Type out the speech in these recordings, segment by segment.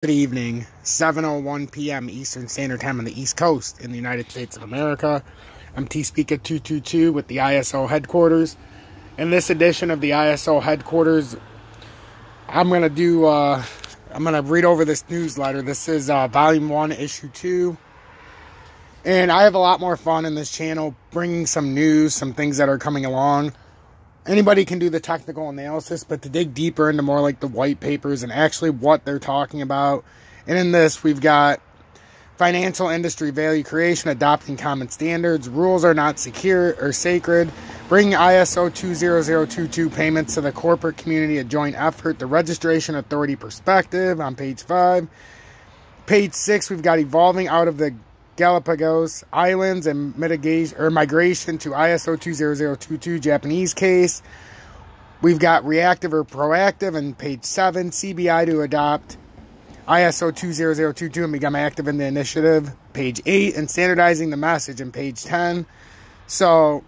Good evening, 7:01 p.m. Eastern Standard Time on the East Coast in the United States of America. I'm T-Speaker222 with the ISO headquarters. In this edition of the ISO headquarters, I'm going to read over this newsletter. This is Volume 1, Issue 2. And I have a lot more fun in this channel, bringing some news, some things that are coming along. Anybody can do the technical analysis, but to dig deeper into more like the white papers and actually what they're talking about. And in this, we've got financial industry value creation, adopting common standards, rules are not secure or sacred, bringing ISO-20022 payments to the corporate community, a joint effort, the registration authority perspective on page 5. Page 6, we've got evolving out of the Galapagos Islands and migration to ISO-20022 Japanese case. We've got reactive or proactive in page 7. CBI to adopt ISO-20022 and become active in the initiative, page 8. And standardizing the message in page 10. So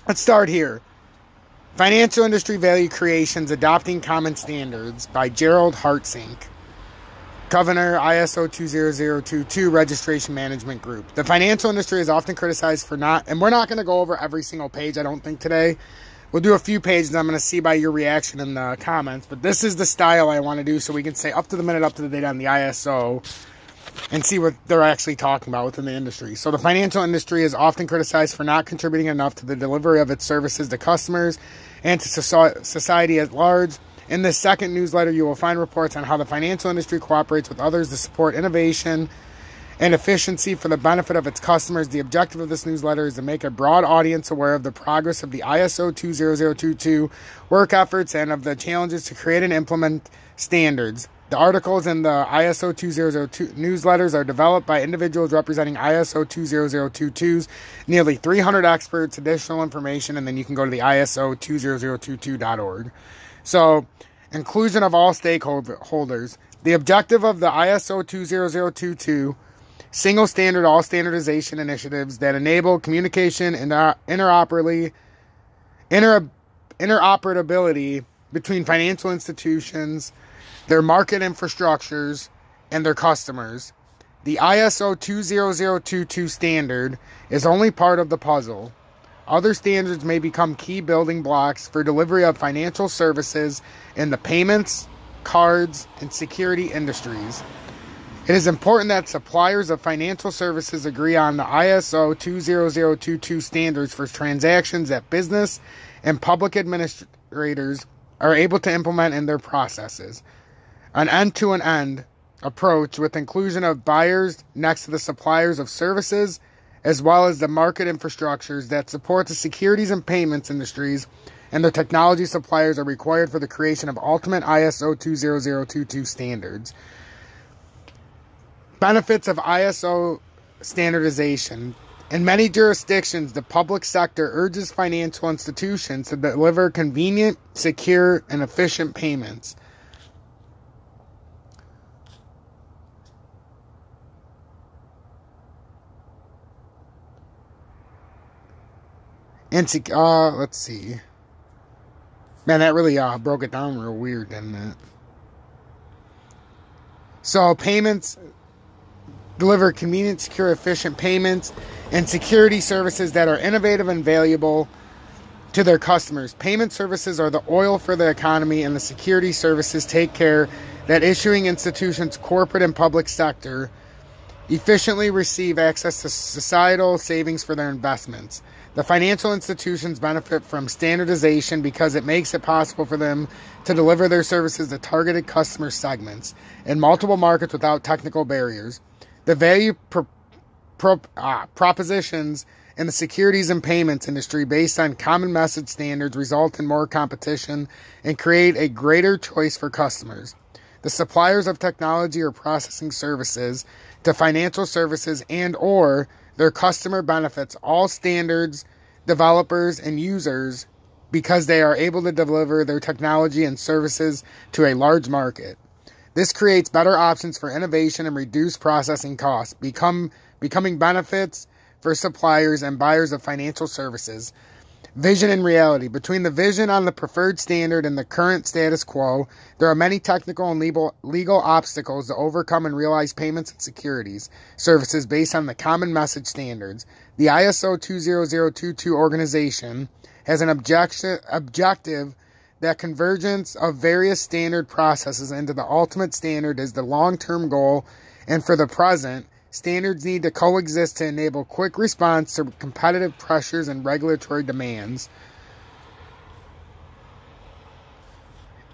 let's start here. Financial Industry Value Creations, Adopting Common Standards by Gerald Hartsink. Governor, ISO-20022 Registration Management Group. The financial industry is often criticized for and we're not going to go over every single page, I don't think, today. We'll do a few pages, and I'm going to see by your reaction in the comments. But this is the style I want to do, so we can say up to the minute, up to the date on the ISO, and see what they're actually talking about within the industry. So the financial industry is often criticized for not contributing enough to the delivery of its services to customers and to society at large. In this second newsletter, you will find reports on how the financial industry cooperates with others to support innovation and efficiency for the benefit of its customers. The objective of this newsletter is to make a broad audience aware of the progress of the ISO-20022 work efforts and of the challenges to create and implement standards. The articles in the ISO-20022 newsletters are developed by individuals representing ISO-20022's nearly 300 experts. Additional information, and then you can go to the ISO-20022.org. So, inclusion of all stakeholders. The objective of the ISO-20022 single standard, all standardization initiatives that enable communication and interoperability between financial institutions, their market infrastructures, and their customers. The ISO-20022 standard is only part of the puzzle. Other standards may become key building blocks for delivery of financial services in the payments, cards, and security industries. It is important that suppliers of financial services agree on the ISO-20022 standards for transactions that business and public administrators are able to implement in their processes. An end-to-end approach with inclusion of buyers next to the suppliers of services, as well as the market infrastructures that support the securities and payments industries and the technology suppliers, are required for the creation of ultimate ISO-20022 standards. Benefits of ISO standardization. In many jurisdictions, the public sector urges financial institutions to deliver convenient, secure, and efficient payments. And let's see. Man, that really broke it down real weird, didn't it? So, payments deliver convenient, secure, efficient payments and security services that are innovative and valuable to their customers. Payment services are the oil for the economy, and the security services take care that issuing institutions, corporate and public sector, efficiently receive access to societal savings for their investments. The financial institutions benefit from standardization because it makes it possible for them to deliver their services to targeted customer segments in multiple markets without technical barriers. The value propositions in the securities and payments industry based on common message standards result in more competition and create a greater choice for customers. The suppliers of technology or processing services to financial services and/or their customer benefits all standards, developers, and users because they are able to deliver their technology and services to a large market. This creates better options for innovation and reduced processing costs, becoming benefits for suppliers and buyers of financial services. Vision and reality. Between the vision on the preferred standard and the current status quo, there are many technical and legal obstacles to overcome and realize payments and securities services based on the common message standards. The ISO-20022 organization has an objective that convergence of various standard processes into the ultimate standard is the long-term goal, and for the present, standards need to coexist to enable quick response to competitive pressures and regulatory demands.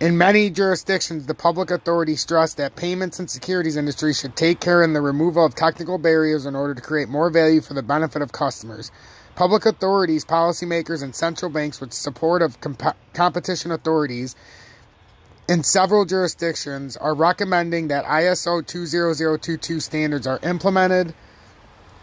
In many jurisdictions, the public authority stressed that payments and securities industry should take care in the removal of technical barriers in order to create more value for the benefit of customers. Public authorities, policymakers, and central banks with support of competition authorities in several jurisdictions are recommending that ISO 20022 standards are implemented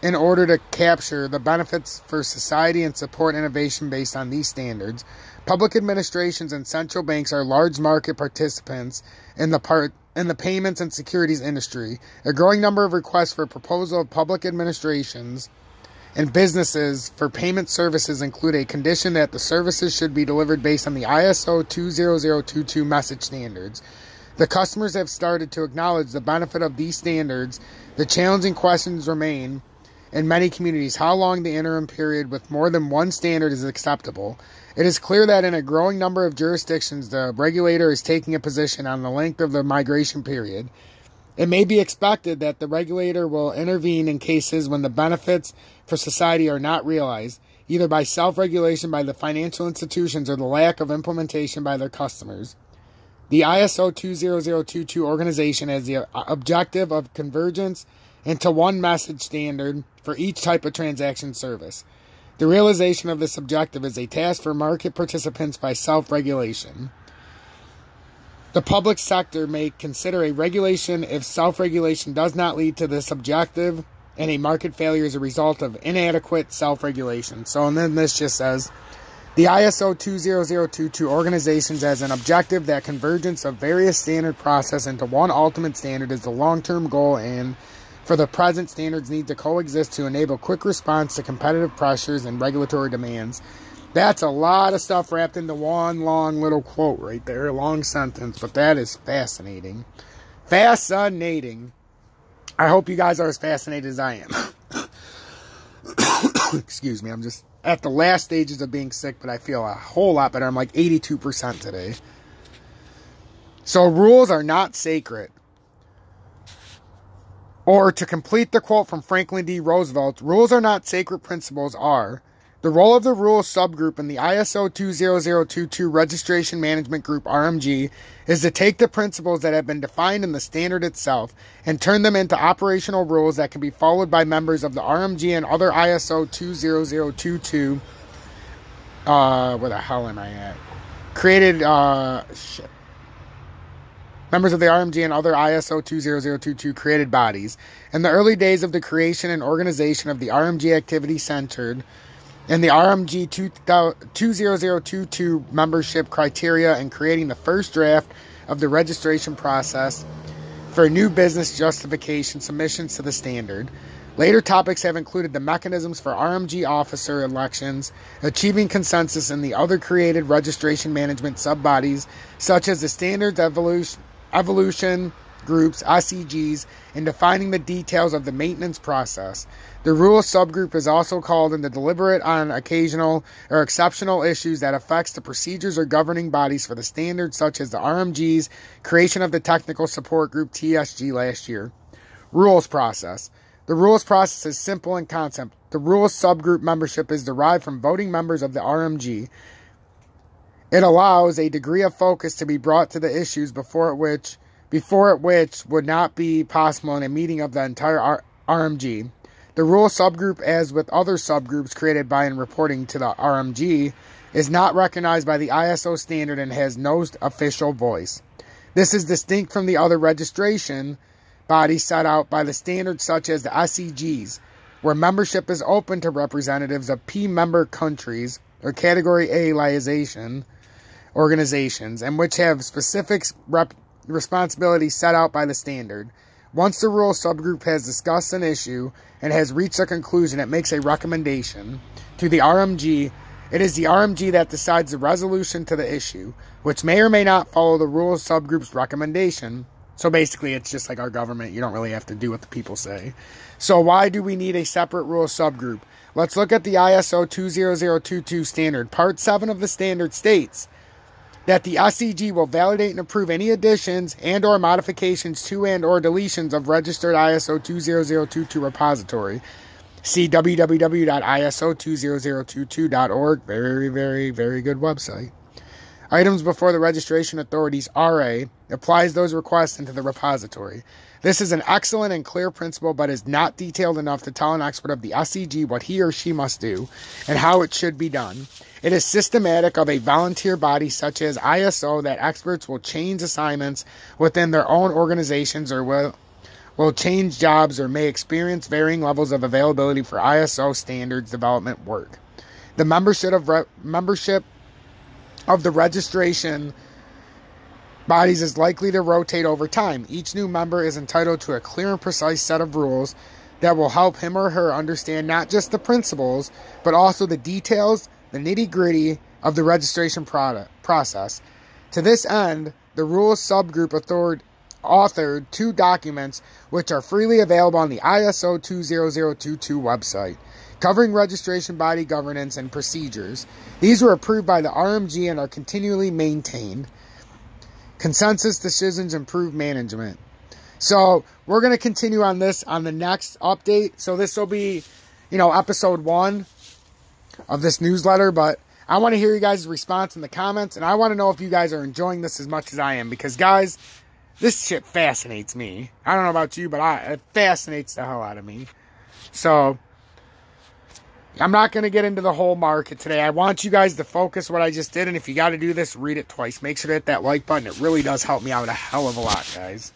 in order to capture the benefits for society and support innovation based on these standards. Public administrations and central banks are large market participants in the payments and securities industry. A growing number of requests for proposal of public administrations and businesses for payment services include a condition that the services should be delivered based on the ISO 20022 message standards. The customers have started to acknowledge the benefit of these standards. The challenging questions remain in many communities how long the interim period with more than one standard is acceptable. It is clear that in a growing number of jurisdictions, the regulator is taking a position on the length of the migration period. It may be expected that the regulator will intervene in cases when the benefits for society are not realized, either by self-regulation by the financial institutions or the lack of implementation by their customers. The ISO 20022 organization has the objective of convergence into one message standard for each type of transaction service. The realization of this objective is a task for market participants by self-regulation. The public sector may consider a regulation if self-regulation does not lead to this objective and a market failure is a result of inadequate self-regulation. So, and then this just says, the ISO 20022 organizations has an objective that convergence of various standard process into one ultimate standard is the long-term goal, and for the present, standards need to coexist to enable quick response to competitive pressures and regulatory demands. That's a lot of stuff wrapped into one long little quote right there, a long sentence, but that is fascinating. Fascinating. I hope you guys are as fascinated as I am. Excuse me, I'm just at the last stages of being sick, but I feel a whole lot better. I'm like 82% today. So rules are not sacred. Or to complete the quote from Franklin D. Roosevelt, rules are not sacred, principles are. The role of the rules subgroup in the ISO 20022 Registration Management Group, RMG, is to take the principles that have been defined in the standard itself and turn them into operational rules that can be followed by members of the RMG and other ISO 20022, where the hell am I at? Members of the RMG and other ISO 20022 created bodies. In the early days of the creation and organization of the RMG activity centered in the RMG 20022 membership criteria and creating the first draft of the registration process for new business justification submissions to the standard. Later topics have included the mechanisms for RMG officer elections, achieving consensus in the other created registration management sub-bodies, such as the standards evolution groups, SEGs, and defining the details of the maintenance process. The rules subgroup is also called in the deliberate on occasional or exceptional issues that affects the procedures or governing bodies for the standards, such as the RMG's creation of the technical support group TSG last year. Rules process. The rules process is simple in concept. The rules subgroup membership is derived from voting members of the RMG. It allows a degree of focus to be brought to the issues before which would not be possible in a meeting of the entire RMG. The rule subgroup, as with other subgroups created by and reporting to the RMG, is not recognized by the ISO standard and has no official voice. This is distinct from the other registration bodies set out by the standards, such as the SEGs, where membership is open to representatives of P member countries or Category A organizations, and which have specific responsibilities set out by the standard. Once the rule subgroup has discussed an issue and has reached a conclusion, it makes a recommendation to the RMG It is the RMG that decides the resolution to the issue, which may or may not follow the rules subgroup's recommendation. So basically, it's just like our government. You don't really have to do what the people say. So why do we need a separate rules subgroup? Let's look at the ISO-20022 standard. Part 7 of the standard states that the SEG will validate and approve any additions and or modifications to and or deletions of registered ISO-20022 repository. See www.iso20022.org. Very, very, very good website. Items before the registration authorities, RA, applies those requests into the repository. This is an excellent and clear principle, but is not detailed enough to tell an expert of the SEG what he or she must do and how it should be done. It is systematic of a volunteer body such as ISO that experts will change assignments within their own organizations or will change jobs or may experience varying levels of availability for ISO standards development work. The membership of the registration bodies is likely to rotate over time. Each new member is entitled to a clear and precise set of rules that will help him or her understand not just the principles, but also the details, the nitty-gritty of the registration process. To this end, the rules subgroup authored 2 documents which are freely available on the ISO-20022 website, covering registration body governance and procedures. These were approved by the RMG and are continually maintained. Consensus decisions improve management. So we're going to continue on this on the next update. So this will be, episode 1 of this newsletter. But I want to hear you guys' response in the comments. And I want to know if you guys are enjoying this as much as I am. Because, guys, this shit fascinates me. I don't know about you, but it fascinates the hell out of me. So I'm not going to get into the whole market today. I want you guys to focus what I just did. And if you got to do this, read it twice. Make sure to hit that like button. It really does help me out a hell of a lot, guys.